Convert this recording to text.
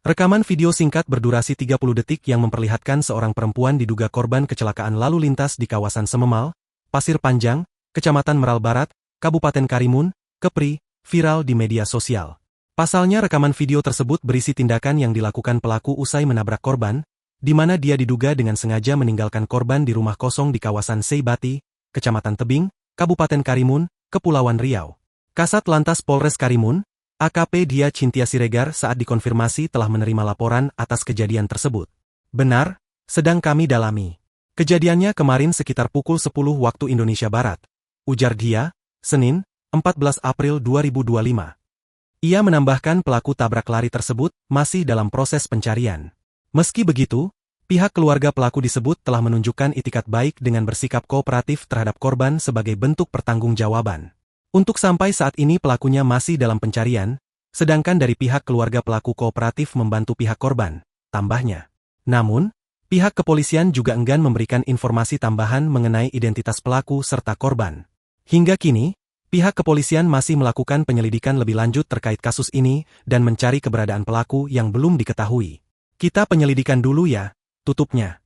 Rekaman video singkat berdurasi 30 detik yang memperlihatkan seorang perempuan diduga korban kecelakaan lalu lintas di kawasan Sememal, Pasir Panjang, Kecamatan Meral Barat, Kabupaten Karimun, Kepri, viral di media sosial. Pasalnya rekaman video tersebut berisi tindakan yang dilakukan pelaku usai menabrak korban, di mana dia diduga dengan sengaja meninggalkan korban di rumah kosong di kawasan Seibati, Kecamatan Tebing, Kabupaten Karimun, Kepulauan Riau. Kasat Lantas Polres Karimun, AKP Dia Cintia Siregar saat dikonfirmasi telah menerima laporan atas kejadian tersebut. Benar, sedang kami dalami. Kejadiannya kemarin sekitar pukul 10 waktu Indonesia Barat, ujar dia, Senin, 14 April 2025. Ia menambahkan pelaku tabrak lari tersebut masih dalam proses pencarian. Meski begitu, pihak keluarga pelaku disebut telah menunjukkan itikat baik dengan bersikap kooperatif terhadap korban sebagai bentuk pertanggungjawaban. Untuk sampai saat ini pelakunya masih dalam pencarian, sedangkan dari pihak keluarga pelaku kooperatif membantu pihak korban, tambahnya. Namun, pihak kepolisian juga enggan memberikan informasi tambahan mengenai identitas pelaku serta korban. Hingga kini, pihak kepolisian masih melakukan penyelidikan lebih lanjut terkait kasus ini dan mencari keberadaan pelaku yang belum diketahui. Kita penyelidikan dulu ya, tutupnya.